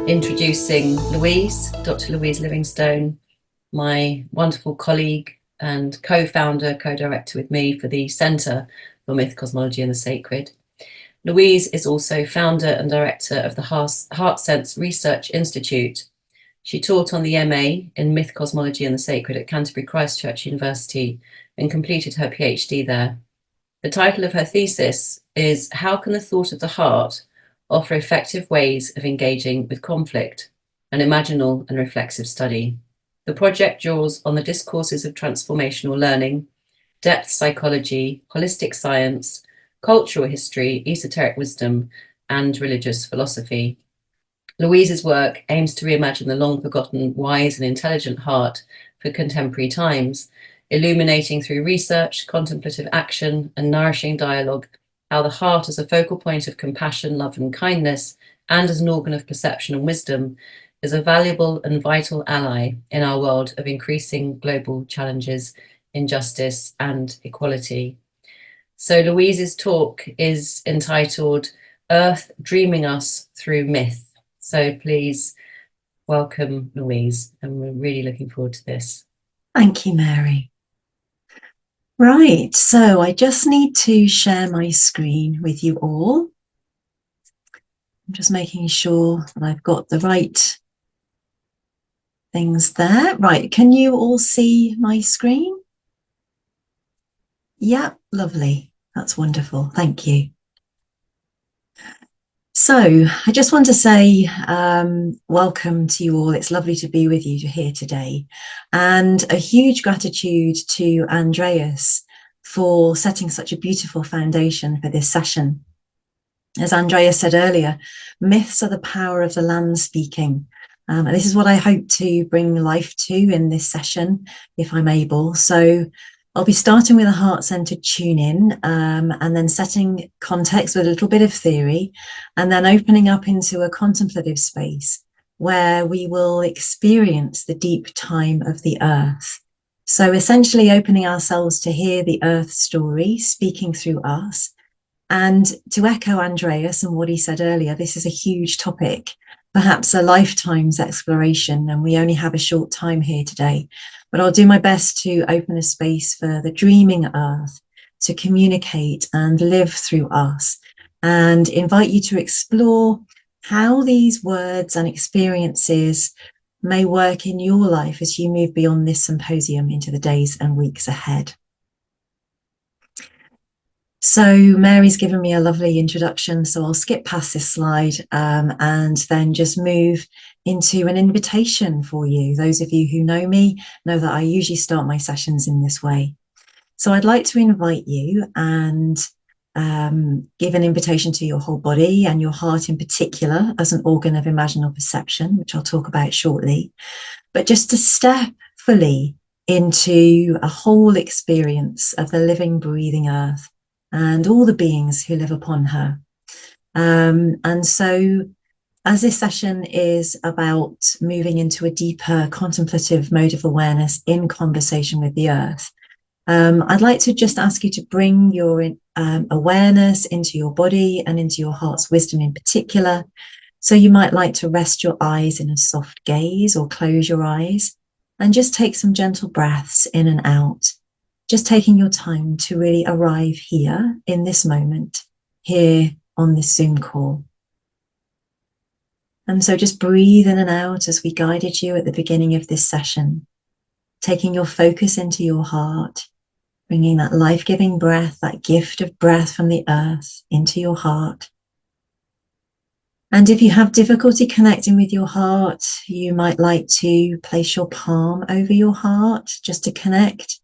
introducing Dr. Louise Livingstone, my wonderful colleague and co-founder, co-director with me for the Centre for Myth, Cosmology and the Sacred. Louise is also founder and director of the Heart Sense Research Institute. She taught on the MA in Myth, Cosmology and the Sacred at Canterbury Christ Church University and completed her PhD there. The title of her thesis is How Can the Thought of the Heart Offer Effective Ways of Engaging with Conflict? An Imaginal and Reflexive Study. The project draws on the discourses of transformational learning, depth psychology, holistic science, cultural history, esoteric wisdom, and religious philosophy. Louise's work aims to reimagine the long-forgotten wise and intelligent heart for contemporary times, illuminating through research, contemplative action, and nourishing dialogue how the heart as a focal point of compassion, love, and kindness, and as an organ of perception and wisdom, is a valuable and vital ally in our world of increasing global challenges, injustice, and equality. So Louise's talk is entitled Earth Dreaming Us Through Myth. So please welcome Louise, and we're really looking forward to this. Thank you, Mary. Right, so I just need to share my screen with you all. I'm just making sure that I've got the right things there. Right, can you all see my screen? Yeah, lovely. That's wonderful. Thank you. So I just want to say welcome to you all. It's lovely to be with you here today. And a huge gratitude to Andreas for setting such a beautiful foundation for this session. As Andreas said earlier, myths are the power of the land speaking. And this is what I hope to bring life to in this session, if I'm able. So I'll be starting with a heart-centered tune-in and then setting context with a little bit of theory, and then opening up into a contemplative space where we will experience the deep time of the earth. So essentially opening ourselves to hear the earth story speaking through us. And to echo Andreas and what he said earlier, this is a huge topic, perhaps a lifetime's exploration, and we only have a short time here today. But I'll do my best to open a space for the dreaming earth to communicate and live through us, and invite you to explore how these words and experiences may work in your life as you move beyond this symposium into the days and weeks ahead. So Mary's given me a lovely introduction, so I'll skip past this slide and then just move into an invitation for you. Those of you who know me know that I usually start my sessions in this way. So I'd like to invite you and give an invitation to your whole body and your heart in particular as an organ of imaginal perception, which I'll talk about shortly, but just to step fully into a whole experience of the living, breathing earth and all the beings who live upon her. And so as this session is about moving into a deeper contemplative mode of awareness in conversation with the earth, I'd like to just ask you to bring your awareness into your body and into your heart's wisdom in particular. So you might like to rest your eyes in a soft gaze or close your eyes and just take some gentle breaths in and out. Just taking your time to really arrive here in this moment, here on this Zoom call. And so just breathe in and out as we guided you at the beginning of this session, taking your focus into your heart, bringing that life-giving breath, that gift of breath from the earth into your heart. And if you have difficulty connecting with your heart, you might like to place your palm over your heart just to connect.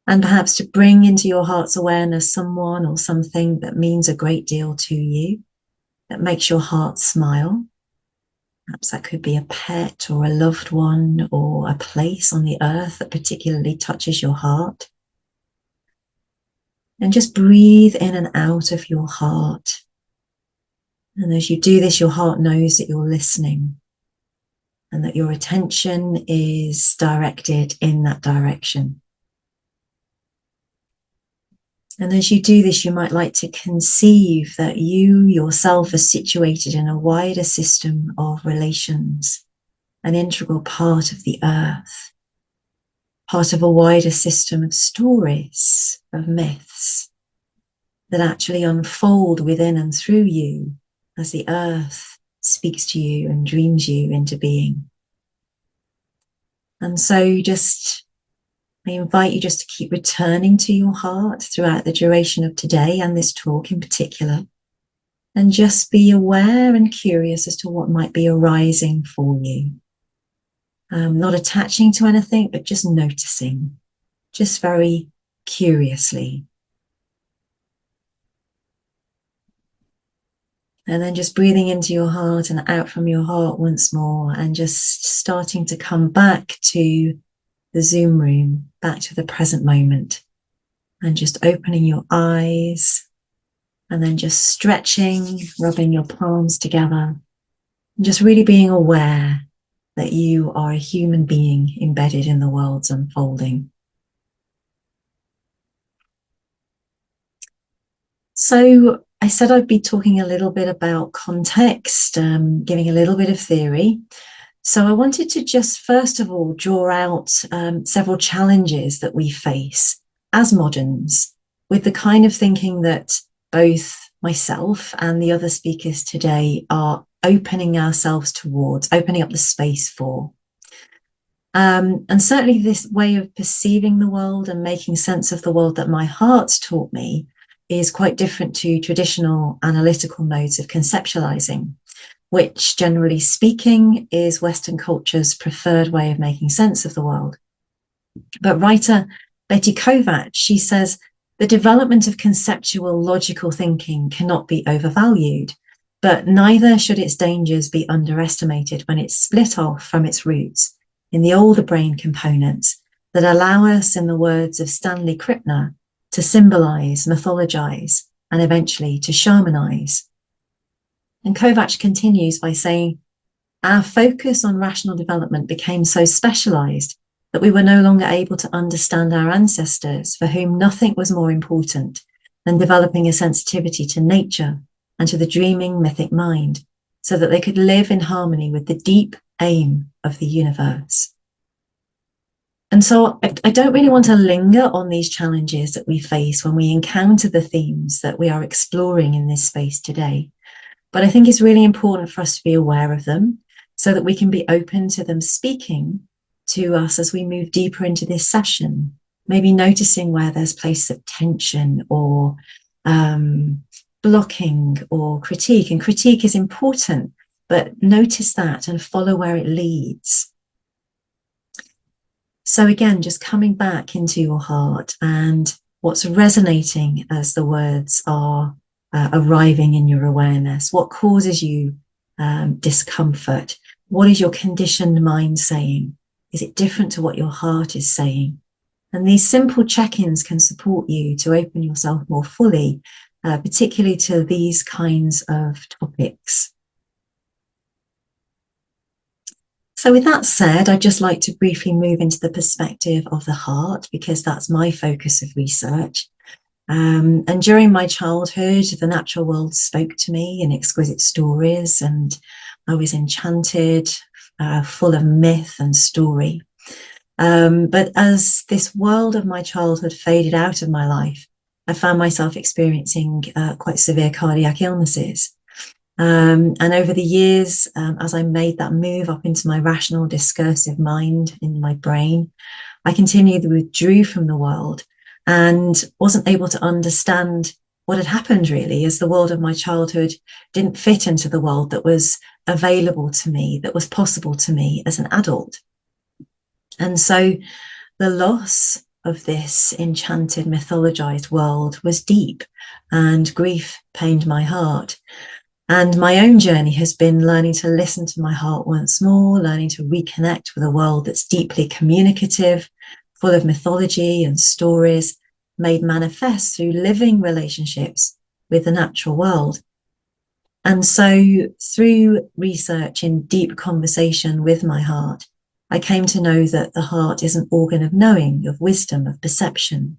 And perhaps to bring into your heart's awareness someone or something that means a great deal to you, that makes your heart smile. Perhaps that could be a pet or a loved one or a place on the earth that particularly touches your heart. And just breathe in and out of your heart. And as you do this, your heart knows that you're listening and that your attention is directed in that direction. And as you do this, you might like to conceive that you yourself are situated in a wider system of relations, an integral part of the earth, part of a wider system of stories, of myths that actually unfold within and through you as the earth speaks to you and dreams you into being. And so I invite you just to keep returning to your heart throughout the duration of today and this talk in particular, and just be aware and curious as to what might be arising for you. Not attaching to anything, but just noticing, just very curiously. And then just breathing into your heart and out from your heart once more, and just starting to come back to the Zoom room, back to the present moment, and just opening your eyes, and then just stretching, rubbing your palms together, and just really being aware that you are a human being embedded in the world's unfolding. So I said I'd be talking a little bit about context, giving a little bit of theory. So I wanted to just first of all draw out several challenges that we face as moderns with the kind of thinking that both myself and the other speakers today are opening ourselves towards, opening up the space for. And certainly this way of perceiving the world and making sense of the world that my heart's taught me is quite different to traditional analytical modes of conceptualizing, which generally speaking is Western culture's preferred way of making sense of the world. But writer Betty Kovacs, she says, the development of conceptual logical thinking cannot be overvalued, but neither should its dangers be underestimated when it's split off from its roots in the older brain components that allow us, in the words of Stanley Krippner, to symbolize, mythologize, and eventually to shamanize. And Kovacs continues by saying, our focus on rational development became so specialized that we were no longer able to understand our ancestors, for whom nothing was more important than developing a sensitivity to nature and to the dreaming mythic mind, so that they could live in harmony with the deep aim of the universe. And so I don't really want to linger on these challenges that we face when we encounter the themes that we are exploring in this space today. But I think it's really important for us to be aware of them so that we can be open to them speaking to us as we move deeper into this session, maybe noticing where there's places of tension or blocking or critique. And critique is important, but notice that and follow where it leads. So again, just coming back into your heart and what's resonating as the words are arriving in your awareness. What causes you discomfort? What is your conditioned mind saying? Is it different to what your heart is saying? And these simple check-ins can support you to open yourself more fully, particularly to these kinds of topics. So with that said, I'd just like to briefly move into the perspective of the heart, because that's my focus of research. And during my childhood, the natural world spoke to me in exquisite stories, and I was enchanted, full of myth and story. But as this world of my childhood faded out of my life, I found myself experiencing quite severe cardiac illnesses. And over the years, as I made that move up into my rational discursive mind in my brain, I continually withdrew from the world and wasn't able to understand what had happened really, as the world of my childhood didn't fit into the world that was available to me, that was possible to me as an adult. And so the loss of this enchanted, mythologized world was deep, and grief pained my heart. And my own journey has been learning to listen to my heart once more, learning to reconnect with a world that's deeply communicative, full of mythology and stories, made manifest through living relationships with the natural world. And so through research in deep conversation with my heart, I came to know that the heart is an organ of knowing, of wisdom, of perception.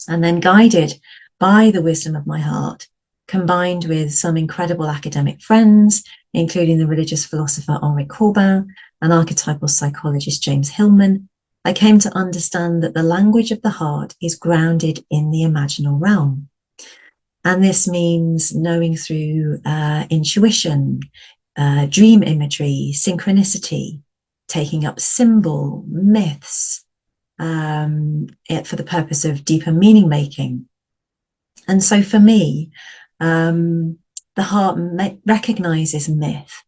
And then guided by the wisdom of my heart, combined with some incredible academic friends, including the religious philosopher Henri Corbin and archetypal psychologist James Hillman, I came to understand that the language of the heart is grounded in the imaginal realm. And this means knowing through intuition, dream imagery, synchronicity, taking up symbol, myths, for the purpose of deeper meaning making. And so for me, the heart recognizes myth.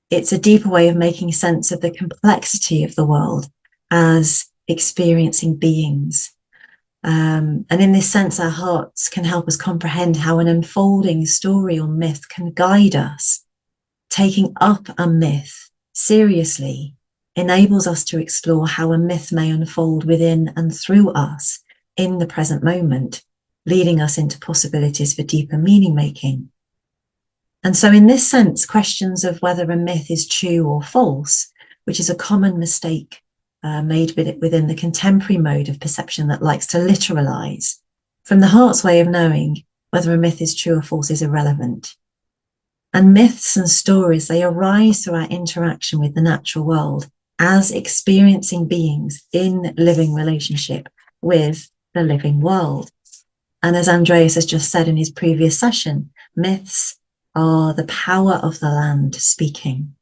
It's a deeper way of making sense of the complexity of the world as experiencing beings. And in this sense, our hearts can help us comprehend how an unfolding story or myth can guide us. Taking up a myth seriously enables us to explore how a myth may unfold within and through us in the present moment, leading us into possibilities for deeper meaning making. And so in this sense, questions of whether a myth is true or false, which is a common mistake made within the contemporary mode of perception that likes to literalize, from the heart's way of knowing whether a myth is true or false is irrelevant. And myths and stories, they arise through our interaction with the natural world as experiencing beings in living relationship with the living world. And as Andreas has just said in his previous session, myths are the power of the land speaking.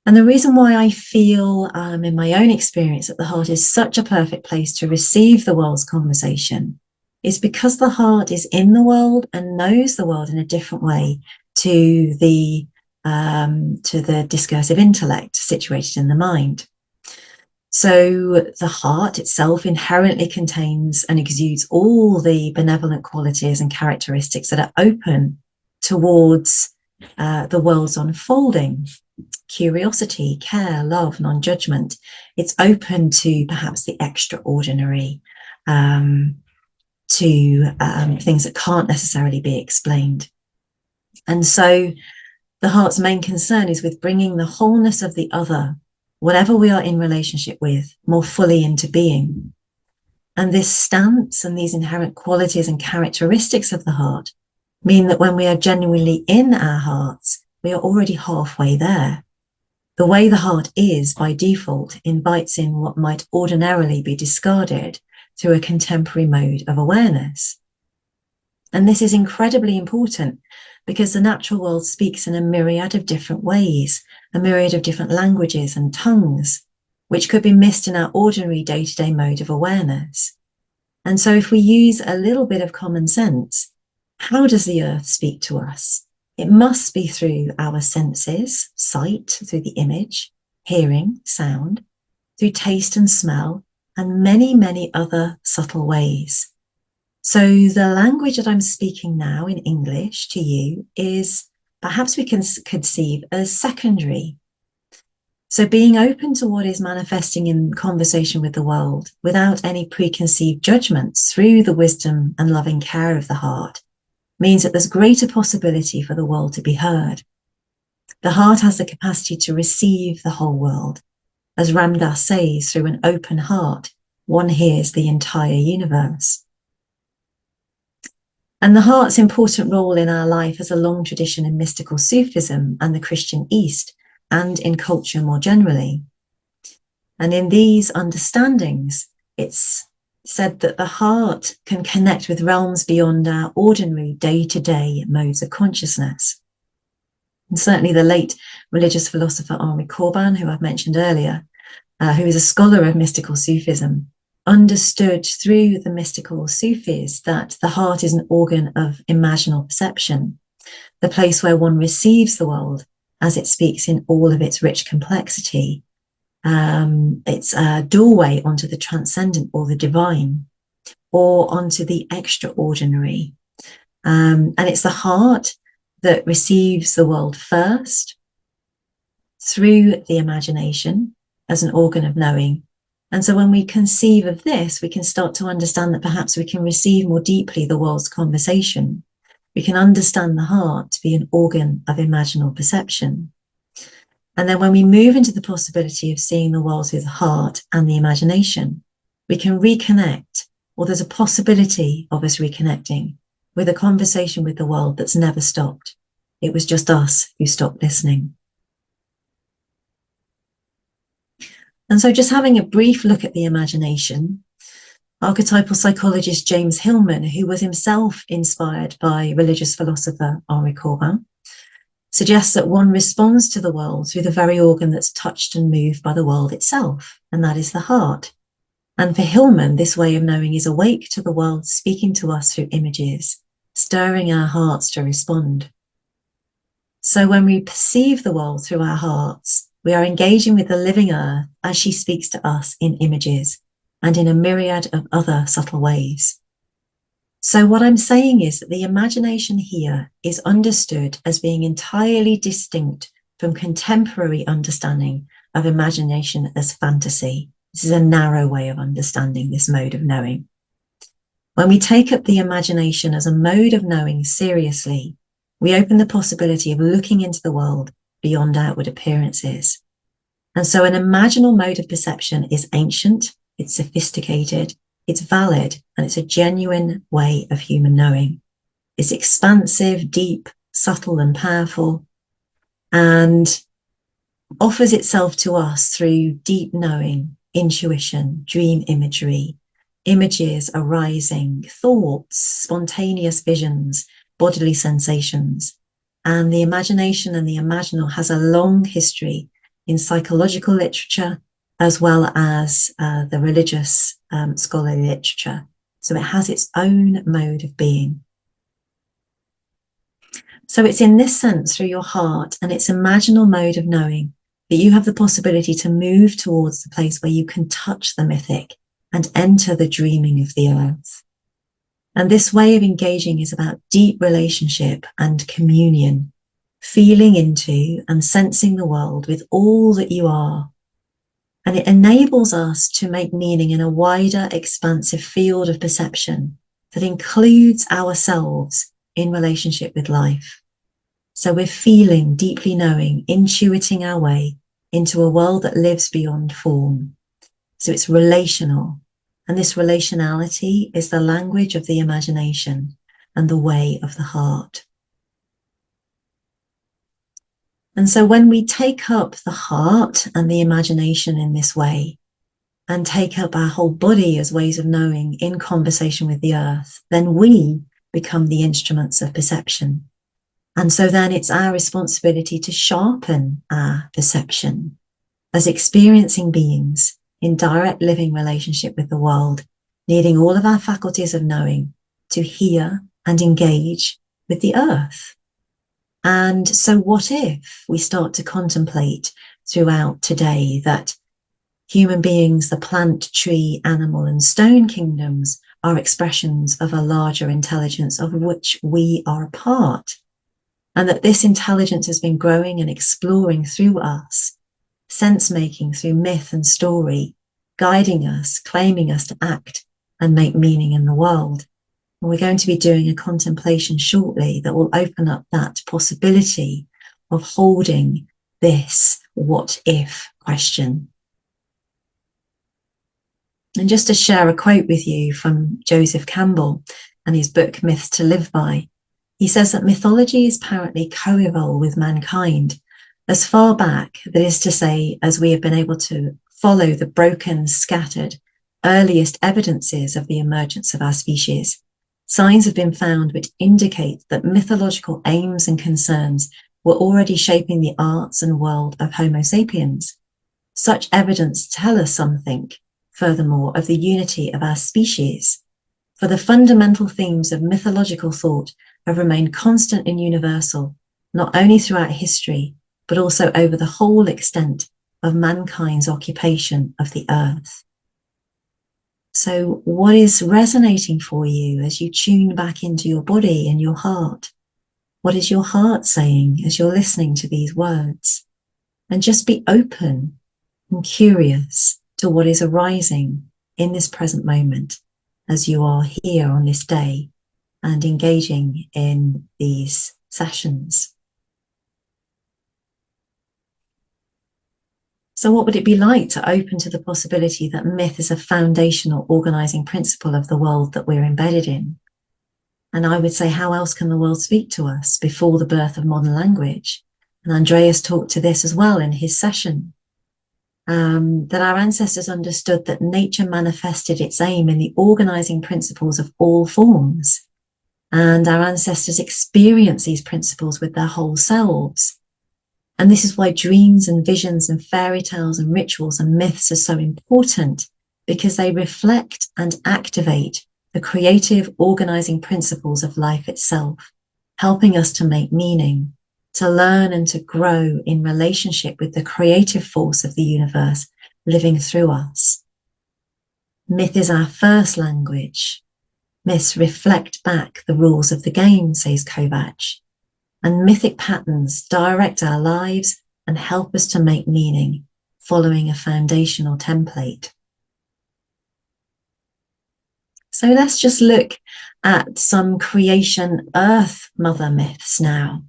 And the reason why I feel in my own experience that the heart is such a perfect place to receive the world's conversation is because the heart is in the world and knows the world in a different way to the discursive intellect situated in the mind. So the heart itself inherently contains and exudes all the benevolent qualities and characteristics that are open towards the world's unfolding. Curiosity, care, love, non-judgment. It's open to perhaps the extraordinary, to things that can't necessarily be explained. And so the heart's main concern is with bringing the wholeness of the other, whatever we are in relationship with, more fully into being. And this stance and these inherent qualities and characteristics of the heart mean that when we are genuinely in our hearts, we are already halfway there. The way the heart is, by default, invites in what might ordinarily be discarded through a contemporary mode of awareness. And this is incredibly important because the natural world speaks in a myriad of different ways, a myriad of different languages and tongues, which could be missed in our ordinary day-to-day mode of awareness. And so if we use a little bit of common sense, how does the earth speak to us? It must be through our senses, sight, through the image, hearing, sound, through taste and smell, and many, many other subtle ways. So the language that I'm speaking now in English to you is perhaps we can conceive as secondary. So being open to what is manifesting in conversation with the world without any preconceived judgments through the wisdom and loving care of the heart means that there's greater possibility for the world to be heard. The heart has the capacity to receive the whole world. As Ram Dass says, through an open heart, one hears the entire universe. And the heart's important role in our life has a long tradition in mystical Sufism and the Christian East, and in culture more generally. And in these understandings, it's said that the heart can connect with realms beyond our ordinary day-to-day modes of consciousness. And certainly the late religious philosopher Henri Corbin, who I've mentioned earlier, who is a scholar of mystical Sufism, understood through the mystical Sufis that the heart is an organ of imaginal perception, the place where one receives the world as it speaks in all of its rich complexity. It's a doorway onto the transcendent or the divine, or onto the extraordinary. And it's the heart that receives the world first through the imagination as an organ of knowing. And so when we conceive of this, we can start to understand that perhaps we can receive more deeply the world's conversation. We can understand the heart to be an organ of imaginal perception. And then when we move into the possibility of seeing the world through the heart and the imagination, we can reconnect, or there's a possibility of us reconnecting with a conversation with the world that's never stopped. It was just us who stopped listening. And so just having a brief look at the imagination, archetypal psychologist James Hillman, who was himself inspired by religious philosopher Henri Corbin, suggests that one responds to the world through the very organ that's touched and moved by the world itself, and that is the heart. And for Hillman, this way of knowing is awake to the world speaking to us through images, stirring our hearts to respond. So when we perceive the world through our hearts, we are engaging with the living earth as she speaks to us in images and in a myriad of other subtle ways. So what I'm saying is that the imagination here is understood as being entirely distinct from contemporary understanding of imagination as fantasy. This is a narrow way of understanding this mode of knowing. When we take up the imagination as a mode of knowing seriously, we open the possibility of looking into the world beyond outward appearances. And so an imaginal mode of perception is ancient, it's sophisticated, it's valid, and it's a genuine way of human knowing. It's expansive, deep, subtle, and powerful, and offers itself to us through deep knowing, intuition, dream imagery, images arising, thoughts, spontaneous visions, bodily sensations. And the imagination and the imaginal has a long history in psychological literature, as well as the religious scholarly literature. So it has its own mode of being. So it's in this sense, through your heart and its imaginal mode of knowing, that you have the possibility to move towards the place where you can touch the mythic and enter the dreaming of the earth. And this way of engaging is about deep relationship and communion, feeling into and sensing the world with all that you are. And it enables us to make meaning in a wider, expansive field of perception that includes ourselves in relationship with life. So we're feeling, deeply knowing, intuiting our way into a world that lives beyond form. So it's relational. And this relationality is the language of the imagination and the way of the heart. And so when we take up the heart and the imagination in this way, and take up our whole body as ways of knowing in conversation with the earth, then we become the instruments of perception. And so then it's our responsibility to sharpen our perception as experiencing beings in direct living relationship with the world, needing all of our faculties of knowing to hear and engage with the earth. And so what if we start to contemplate throughout today that human beings, the plant, tree, animal, and stone kingdoms are expressions of a larger intelligence of which we are a part, and that this intelligence has been growing and exploring through us, sense-making through myth and story, guiding us, claiming us to act and make meaning in the world. And we're going to be doing a contemplation shortly that will open up that possibility of holding this what if question. And just to share a quote with you from Joseph Campbell and his book Myths to Live By, he says that mythology is apparently co-evolved with mankind as far back, that is to say, as we have been able to follow the broken, scattered, earliest evidences of the emergence of our species. Signs have been found which indicate that mythological aims and concerns were already shaping the arts and world of Homo sapiens. Such evidence tell us something, furthermore, of the unity of our species. For the fundamental themes of mythological thought have remained constant and universal, not only throughout history, but also over the whole extent of mankind's occupation of the earth. So what is resonating for you as you tune back into your body and your heart? What is your heart saying as you're listening to these words? And just be open and curious to what is arising in this present moment as you are here on this day and engaging in these sessions. So what would it be like to open to the possibility that myth is a foundational organizing principle of the world that we're embedded in? And I would say, how else can the world speak to us before the birth of modern language? And Andreas talked to this as well in his session, that our ancestors understood that nature manifested its aim in the organizing principles of all forms. And our ancestors experienced these principles with their whole selves. And this is why dreams and visions and fairy tales and rituals and myths are so important, because they reflect and activate the creative organizing principles of life itself, helping us to make meaning, to learn and to grow in relationship with the creative force of the universe living through us. Myth is our first language. Myths reflect back the rules of the game, says Kovacs. And mythic patterns direct our lives and help us to make meaning, following a foundational template. So let's just look at some creation Earth Mother myths now.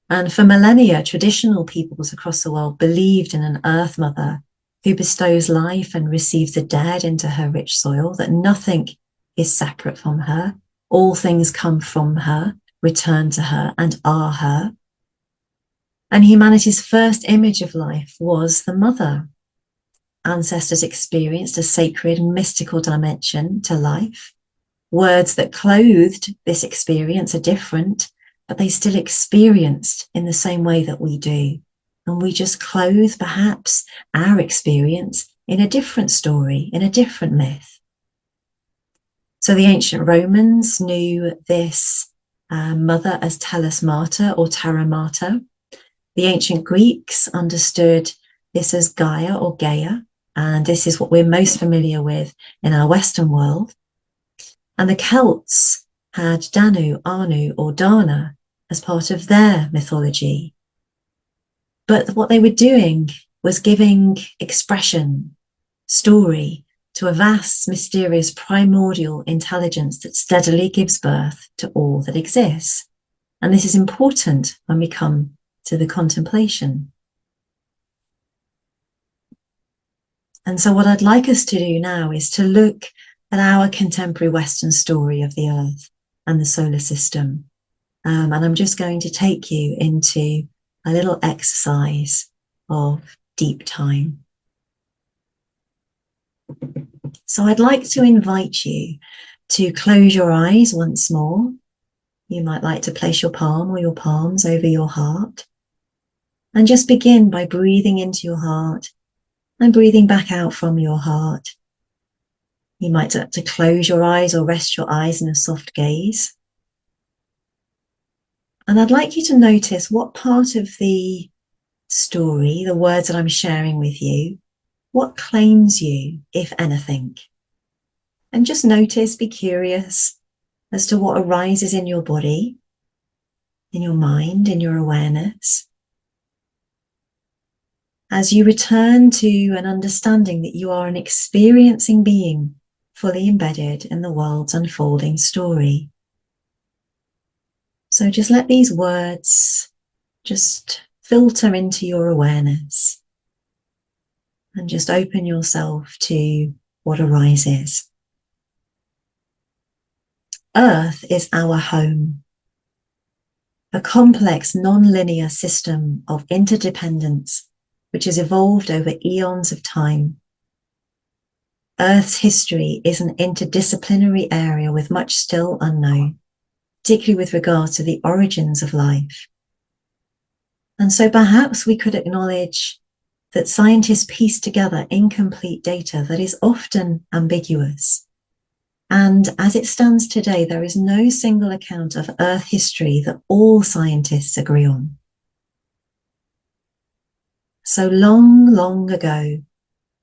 And for millennia, traditional peoples across the world believed in an Earth Mother who bestows life and receives the dead into her rich soil, that nothing is separate from her, all things come from her, return to her, and are her. And humanity's first image of life was the mother. Ancestors experienced a sacred, mystical dimension to life. Words that clothed this experience are different, but they still experienced in the same way that we do. And we just clothe, perhaps, our experience in a different story, in a different myth. So the ancient Romans knew this mother as Tellus Mater or Terra Mater. The ancient Greeks understood this as Gaia or Gaia, and this is what we're most familiar with in our Western world. And the Celts had Danu, Anu, or Dana as part of their mythology. But what they were doing was giving expression, story, to a vast, mysterious, primordial intelligence that steadily gives birth to all that exists. And this is important when we come to the contemplation. And so what I'd like us to do now is to look at our contemporary Western story of the Earth and the solar system. And I'm just going to take you into a little exercise of deep time. So I'd like to invite you to close your eyes once more. You might like to place your palm or your palms over your heart. And just begin by breathing into your heart and breathing back out from your heart. You might have to close your eyes or rest your eyes in a soft gaze. And I'd like you to notice what part of the story, the words that I'm sharing with you, what claims you, if anything. And just notice, be curious as to what arises in your body, in your mind, in your awareness, as you return to an understanding that you are an experiencing being, fully embedded in the world's unfolding story. So just let these words just filter into your awareness and just open yourself to what arises. Earth is our home, a complex non-linear system of interdependence which has evolved over eons of time. Earth's history is an interdisciplinary area with much still unknown, particularly with regard to the origins of life. And so perhaps we could acknowledge that scientists piece together incomplete data that is often ambiguous. And as it stands today, there is no single account of Earth history that all scientists agree on. So long, long ago,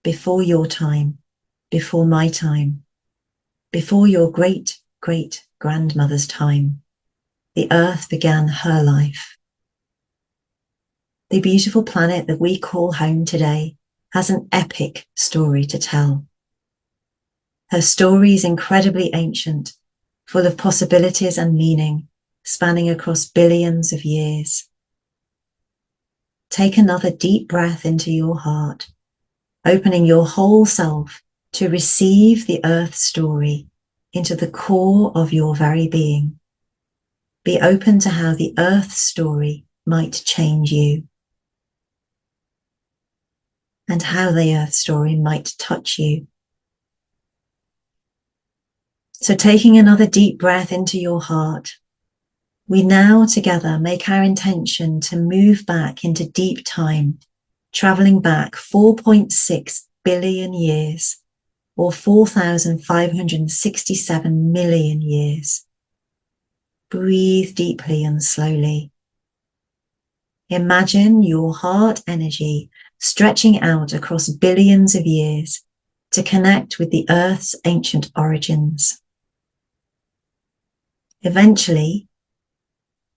before your time, before my time, before your great-great-grandmother's time, the Earth began her life. The beautiful planet that we call home today has an epic story to tell. Her story is incredibly ancient, full of possibilities and meaning, spanning across billions of years. take another deep breath into your heart, opening your whole self to receive the earth story into the core of your very being. Be open to how the earth story might change you and how the earth story might touch you. So taking another deep breath into your heart, we now together make our intention to move back into deep time, traveling back 4.6 billion years, or 4,567 million years. Breathe deeply and slowly. Imagine your heart energy stretching out across billions of years to connect with the Earth's ancient origins. Eventually,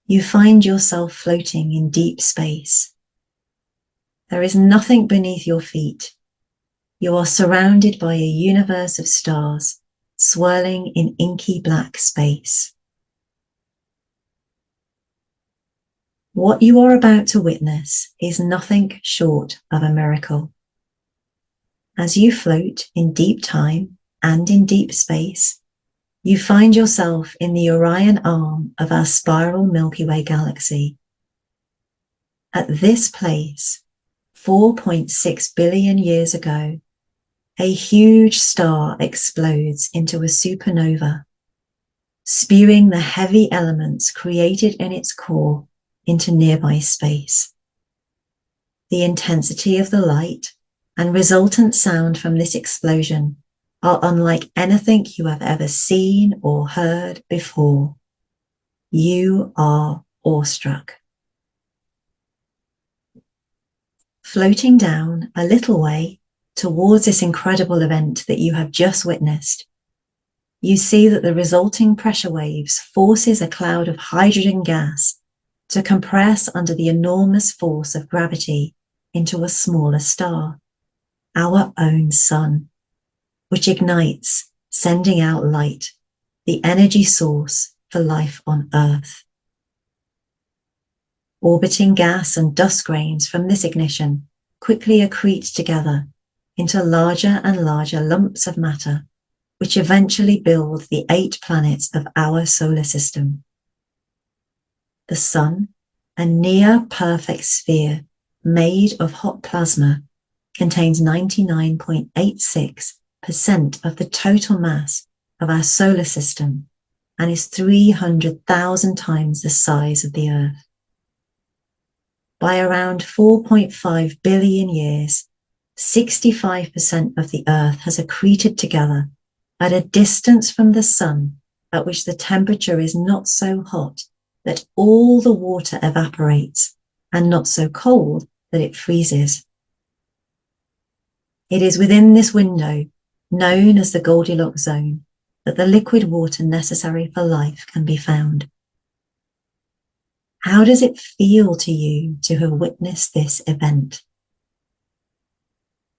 you find yourself floating in deep space. There is nothing beneath your feet. You are surrounded by a universe of stars swirling in inky black space. What you are about to witness is nothing short of a miracle. As you float in deep time and in deep space, you find yourself in the Orion arm of our spiral Milky Way galaxy. At this place, 4.6 billion years ago, a huge star explodes into a supernova, spewing the heavy elements created in its core into nearby space. The intensity of the light and resultant sound from this explosion are unlike anything you have ever seen or heard before. You are awestruck. Floating down a little way towards this incredible event that you have just witnessed, you see that the resulting pressure waves forces a cloud of hydrogen gas to compress under the enormous force of gravity into a smaller star, our own sun, which ignites, sending out light, the energy source for life on Earth. Orbiting gas and dust grains from this ignition quickly accrete together into larger and larger lumps of matter, which eventually build the 8 planets of our solar system. The sun, a near-perfect sphere made of hot plasma, contains 99.86% of the total mass of our solar system and is 300,000 times the size of the Earth. By around 4.5 billion years, 65% of the Earth has accreted together at a distance from the sun at which the temperature is not so hot that all the water evaporates and not so cold that it freezes. It is within this window, known as the Goldilocks zone, that the liquid water necessary for life can be found. How does it feel to you to have witnessed this event?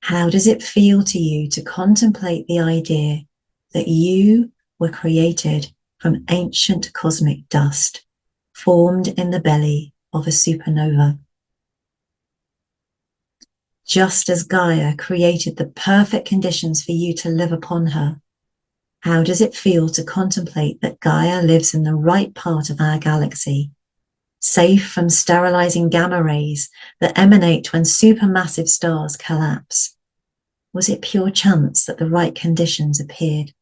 How does it feel to you to contemplate the idea that you were created from ancient cosmic dust, formed in the belly of a supernova? Just as Gaia created the perfect conditions for you to live upon her, how does it feel to contemplate that Gaia lives in the right part of our galaxy, safe from sterilizing gamma rays that emanate when supermassive stars collapse? Was it pure chance that the right conditions appeared?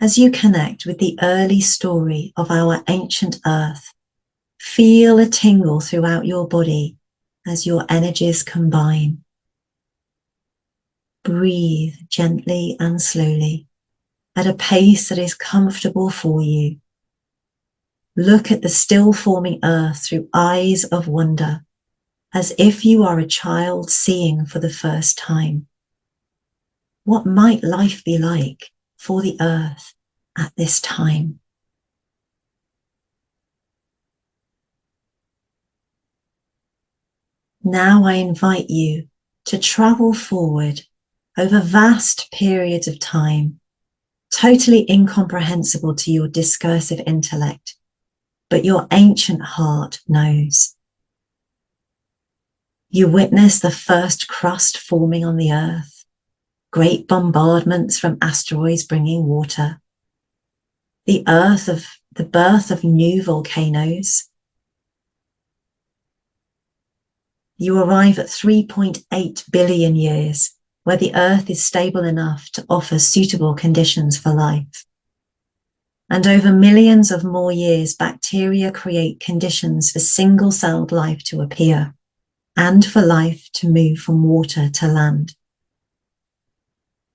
As you connect with the early story of our ancient Earth, feel a tingle throughout your body as your energies combine. Breathe gently and slowly at a pace that is comfortable for you. Look at the still forming Earth through eyes of wonder, as if you are a child seeing for the first time. What might life be like for the Earth at this time? Now I invite you to travel forward over vast periods of time, totally incomprehensible to your discursive intellect, but your ancient heart knows. You witness the first crust forming on the earth, great bombardments from asteroids bringing water, the birth of new volcanoes. You arrive at 3.8 billion years, where the earth is stable enough to offer suitable conditions for life. And over millions of more years, bacteria create conditions for single-celled life to appear and for life to move from water to land.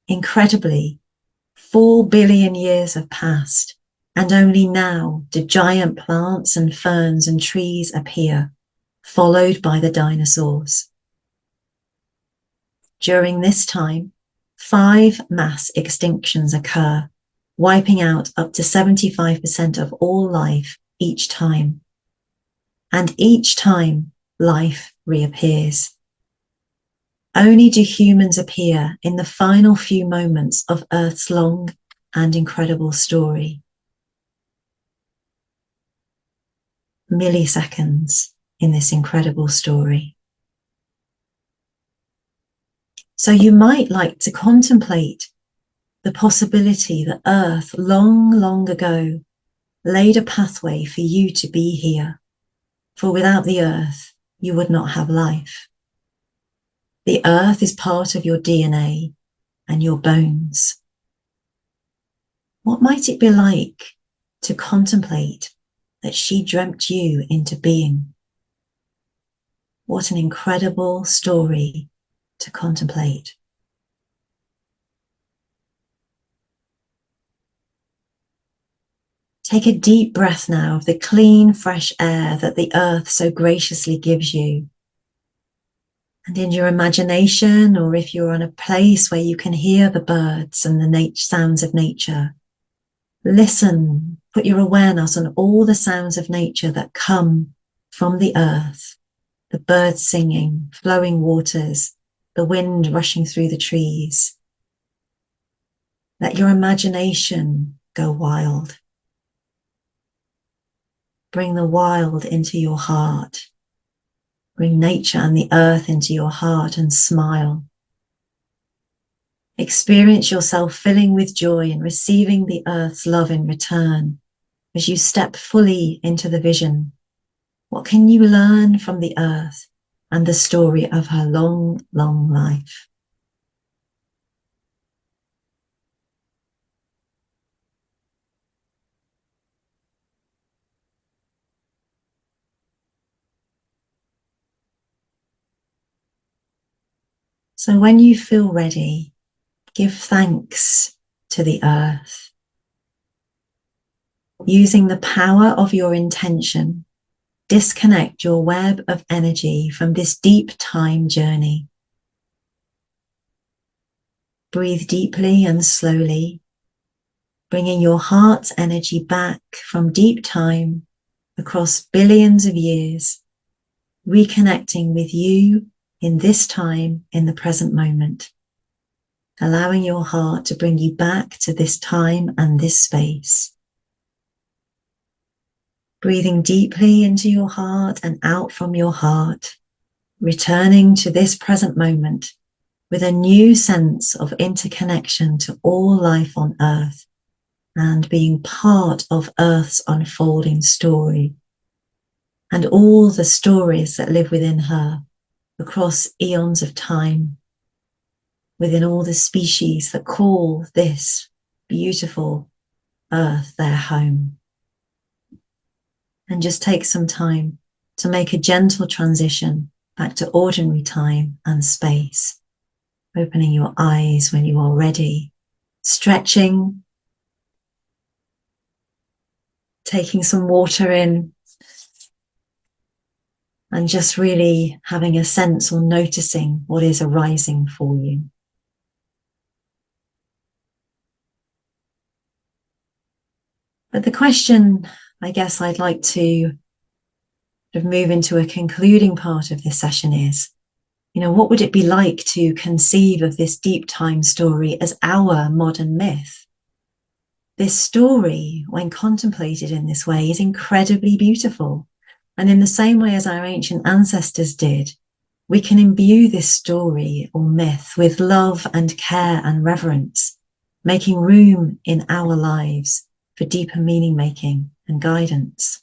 Incredibly, 4 billion years have passed, and only now do giant plants and ferns and trees appear, followed by the dinosaurs. During this time, 5 mass extinctions occur, wiping out up to 75% of all life each time. And each time, life reappears. Only do humans appear in the final few moments of Earth's long and incredible story. Milliseconds in this incredible story. So you might like to contemplate the possibility that Earth long, long ago laid a pathway for you to be here, for without the Earth, you would not have life. The Earth is part of your DNA and your bones. What might it be like to contemplate that she dreamt you into being? What an incredible story to contemplate. Take a deep breath now of the clean, fresh air that the earth so graciously gives you. And in your imagination, or if you're in a place where you can hear the birds and the sounds of nature, listen, put your awareness on all the sounds of nature that come from the earth, the birds singing, flowing waters, the wind rushing through the trees. Let your imagination go wild. Bring the wild into your heart. Bring nature and the earth into your heart and smile. Experience yourself filling with joy and receiving the earth's love in return as you step fully into the vision. What can you learn from the earth and the story of her long, long life? So when you feel ready, give thanks to the earth. Using the power of your intention, disconnect your web of energy from this deep time journey. Breathe deeply and slowly, bringing your heart's energy back from deep time across billions of years, reconnecting with you in this time, in the present moment, allowing your heart to bring you back to this time and this space. Breathing deeply into your heart and out from your heart, returning to this present moment with a new sense of interconnection to all life on Earth and being part of Earth's unfolding story and all the stories that live within her across eons of time, within all the species that call this beautiful Earth their home. And just take some time to make a gentle transition back to ordinary time and space, opening your eyes when you are ready, stretching, taking some water in, and just really having a sense or noticing what is arising for you. But the question, I guess I'd like to move into a concluding part of this session is, what would it be like to conceive of this deep time story as our modern myth? this story, when contemplated in this way, is incredibly beautiful. And in the same way as our ancient ancestors did, we can imbue this story or myth with love and care and reverence, making room in our lives for deeper meaning making and guidance.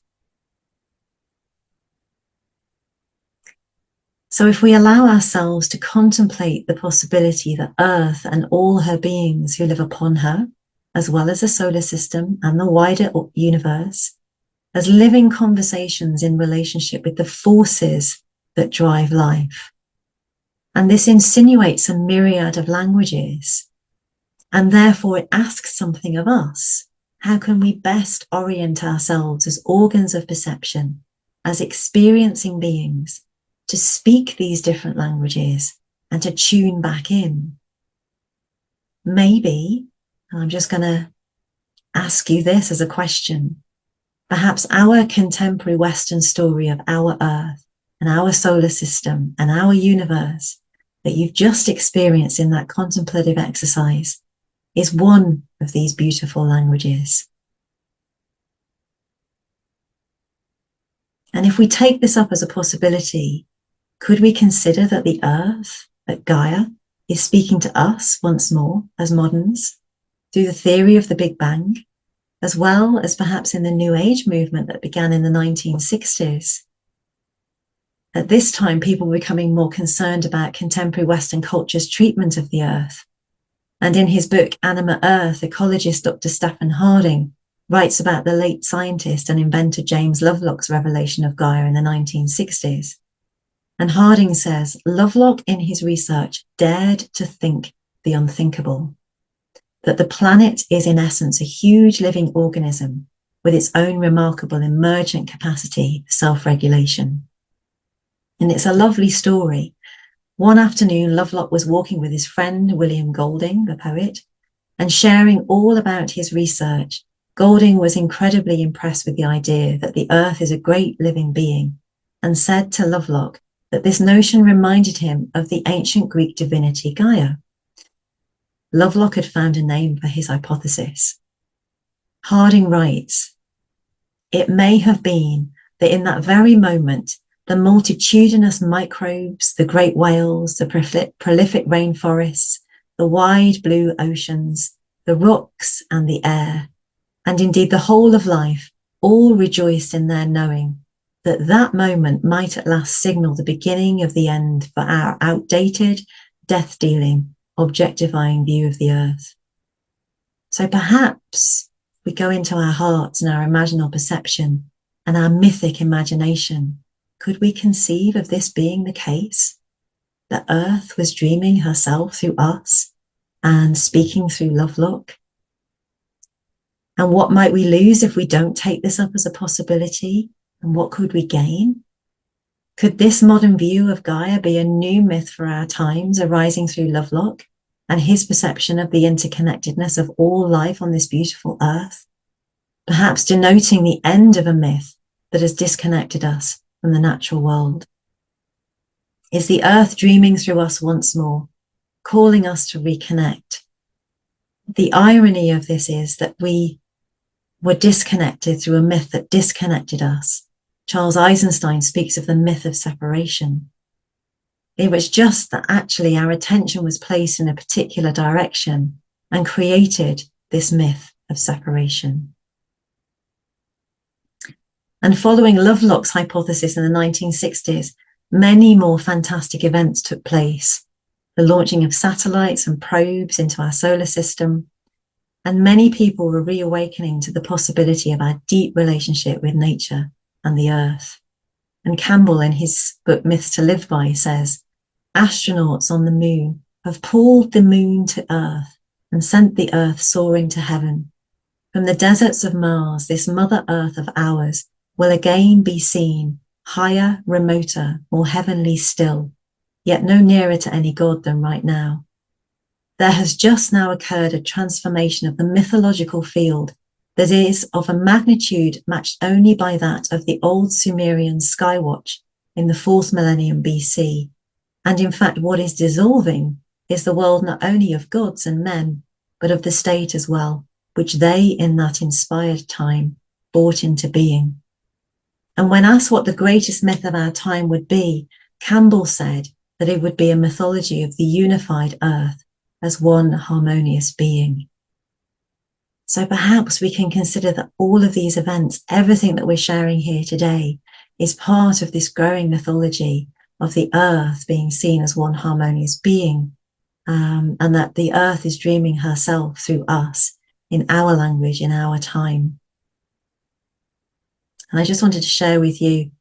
So if we allow ourselves to contemplate the possibility that Earth and all her beings who live upon her, as well as the solar system and the wider universe, as living conversations in relationship with the forces that drive life. And this insinuates a myriad of languages, and therefore it asks something of us. How can we best orient ourselves as organs of perception, as experiencing beings, to speak these different languages and to tune back in? Maybe, and I'm just going to ask you this as a question, perhaps our contemporary Western story of our Earth and our solar system and our universe that you've just experienced in that contemplative exercise is one of these beautiful languages. And if we take this up as a possibility, could we consider that the Earth, that Gaia, is speaking to us once more as moderns through the theory of the Big Bang, as well as perhaps in the New Age movement that began in the 1960s? At this time, people were becoming more concerned about contemporary Western culture's treatment of the Earth. And in his book, Animate Earth, ecologist Dr. Stephen Harding writes about the late scientist and inventor James Lovelock's revelation of Gaia in the 1960s. And Harding says, Lovelock in his research dared to think the unthinkable, that the planet is in essence a huge living organism with its own remarkable emergent capacity for self-regulation. And it's a lovely story. One afternoon, Lovelock was walking with his friend, William Golding, the poet, and sharing all about his research. Golding was incredibly impressed with the idea that the Earth is a great living being and said to Lovelock that this notion reminded him of the ancient Greek divinity Gaia. Lovelock had found a name for his hypothesis. Harding writes, "It may have been that in that very moment, the multitudinous microbes, the great whales, the prolific rainforests, the wide blue oceans, the rocks and the air, and indeed the whole of life, all rejoiced in their knowing that that moment might at last signal the beginning of the end for our outdated, death-dealing, objectifying view of the Earth." So perhaps we go into our hearts and our imaginal perception and our mythic imagination. Could we conceive of this being the case? That Earth was dreaming herself through us and speaking through Lovelock? And what might we lose if we don't take this up as a possibility? And what could we gain? Could this modern view of Gaia be a new myth for our times, arising through Lovelock and his perception of the interconnectedness of all life on this beautiful Earth? Perhaps denoting the end of a myth that has disconnected us from the natural world. Is the Earth dreaming through us once more, calling us to reconnect? The irony of this is that we were disconnected through a myth that disconnected us. Charles Eisenstein speaks of the myth of separation. It was just that actually our attention was placed in a particular direction and created this myth of separation. And following Lovelock's hypothesis in the 1960s, many more fantastic events took place. The launching of satellites and probes into our solar system, and many people were reawakening to the possibility of our deep relationship with nature and the Earth. And Campbell, in his book Myths to Live By, says, "Astronauts on the moon have pulled the moon to Earth and sent the Earth soaring to heaven. From the deserts of Mars, this Mother Earth of ours will again be seen, higher, remoter, more heavenly still, yet no nearer to any god than right now. There has just now occurred a transformation of the mythological field that is of a magnitude matched only by that of the old Sumerian skywatch in the 4th millennium BC. And in fact, what is dissolving is the world not only of gods and men, but of the state as well, which they in that inspired time brought into being. And when asked what the greatest myth of our time would be, Campbell said that it would be a mythology of the unified earth as one harmonious being. So perhaps we can consider that all of these events, everything that we're sharing here today, is part of this growing mythology of the earth being seen as one harmonious being, and that the earth is dreaming herself through us in our language, in our time. And I just wanted to share with you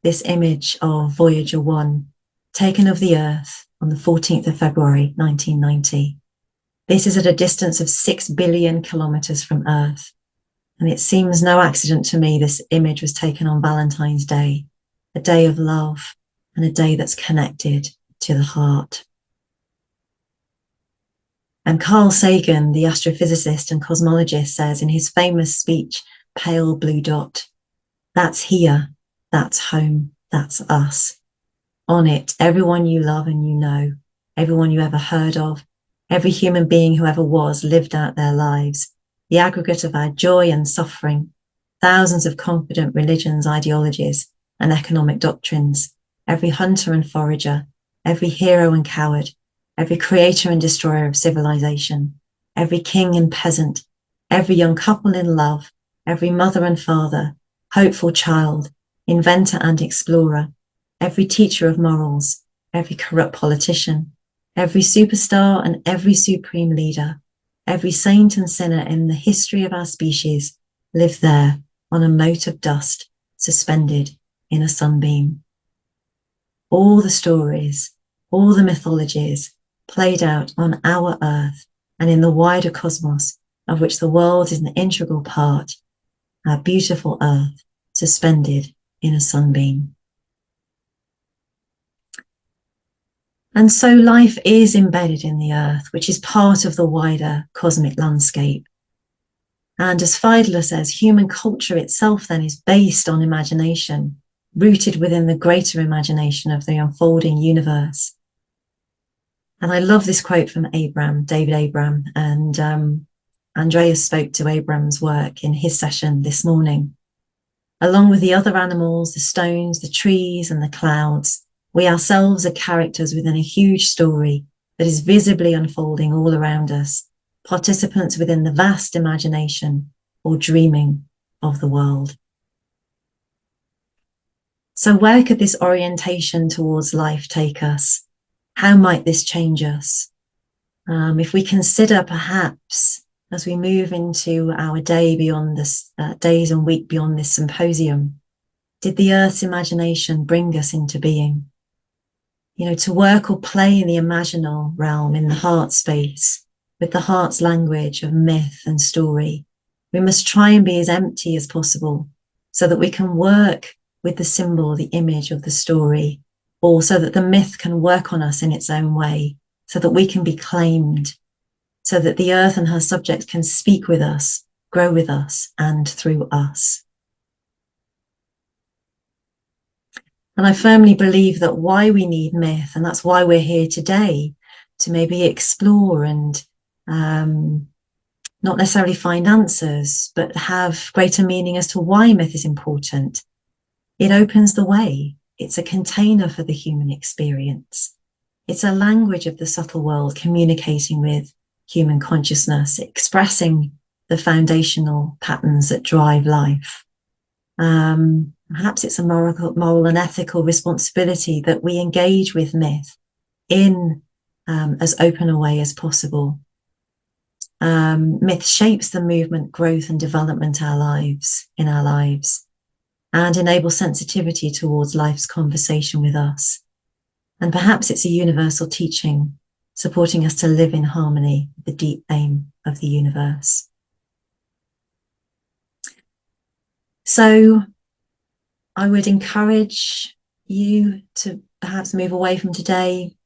this image of Voyager 1, taken of the Earth on the 14th of February, 1990. This is at a distance of 6 billion kilometers from Earth. And it seems no accident to me this image was taken on Valentine's Day, a day of love and a day that's connected to the heart. And Carl Sagan, the astrophysicist and cosmologist, says in his famous speech, Pale Blue Dot, that's here, that's home, that's us. On it, everyone you love and you know, everyone you ever heard of, every human being who ever was lived out their lives, the aggregate of our joy and suffering, thousands of confident religions, ideologies, and economic doctrines, every hunter and forager, every hero and coward, every creator and destroyer of civilization, every king and peasant, every young couple in love, every mother and father, hopeful child, inventor and explorer, every teacher of morals, every corrupt politician, every superstar and every supreme leader, every saint and sinner in the history of our species live there on a mote of dust suspended in a sunbeam. All the stories, all the mythologies played out on our earth and in the wider cosmos of which the world is an integral part, our beautiful earth suspended in a sunbeam. And so life is embedded in the earth, which is part of the wider cosmic landscape. And as Feidler says, human culture itself then is based on imagination, rooted within the greater imagination of the unfolding universe. And I love this quote from David Abram, and Andreas spoke to Abram's work in his session this morning. Along with the other animals, the stones, the trees, and the clouds, we ourselves are characters within a huge story that is visibly unfolding all around us, participants within the vast imagination or dreaming of the world. So where could this orientation towards life take us? How might this change us? If we consider perhaps as we move into our day beyond this, days and week beyond this symposium, did the earth's imagination bring us into being? You know, to work or play in the imaginal realm, in the heart space, with the heart's language of myth and story, we must try and be as empty as possible so that we can work with the symbol, the image of the story, or so that the myth can work on us in its own way, so that we can be claimed, so that the earth and her subjects can speak with us, grow with us, and through us. And I firmly believe that why we need myth, and that's why we're here today, to maybe explore and not necessarily find answers, but have greater meaning as to why myth is important. It opens the way. It's a container for the human experience. It's a language of the subtle world communicating with human consciousness, expressing the foundational patterns that drive life. Perhaps it's a moral and ethical responsibility that we engage with myth in as open a way as possible. Myth shapes the movement, growth and development in our lives, and enables sensitivity towards life's conversation with us. And perhaps it's a universal teaching, supporting us to live in harmony with the deep aim of the universe. So I would encourage you to perhaps move away from today,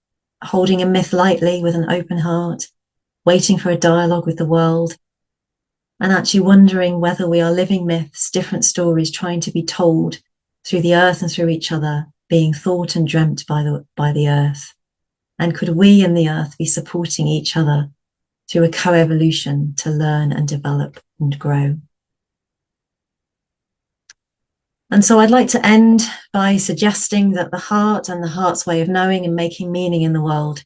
holding a myth lightly with an open heart, waiting for a dialogue with the world, and actually wondering whether we are living myths, different stories trying to be told through the earth and through each other, being thought and dreamt by the earth. And could we and the earth be supporting each other through a co-evolution to learn and develop and grow. And so I'd like to end by suggesting that the heart and the heart's way of knowing and making meaning in the world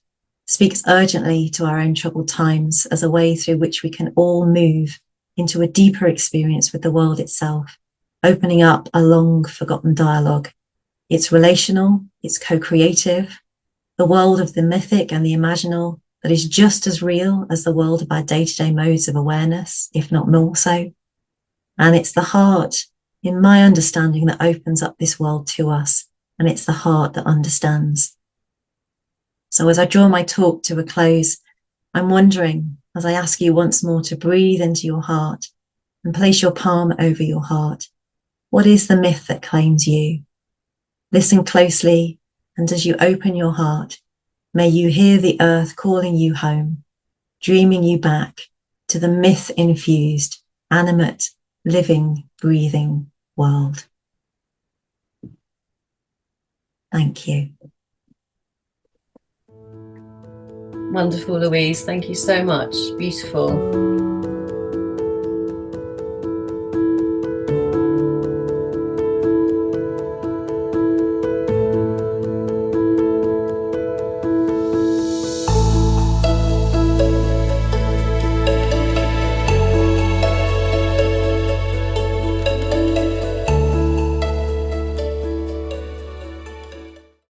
speaks urgently to our own troubled times as a way through which we can all move into a deeper experience with the world itself, opening up a long forgotten dialogue. It's relational, it's co-creative, the world of the mythic and the imaginal that is just as real as the world of our day-to-day modes of awareness, if not more so. And it's the heart, in my understanding, that opens up this world to us, and it's the heart that understands. So as I draw my talk to a close, I'm wondering, as I ask you once more to breathe into your heart and place your palm over your heart, what is the myth that claims you? Listen closely, and as you open your heart, may you hear the earth calling you home, dreaming you back to the myth-infused, animate, living, breathing world. Thank you. Wonderful, Louise. Thank you so much. Beautiful.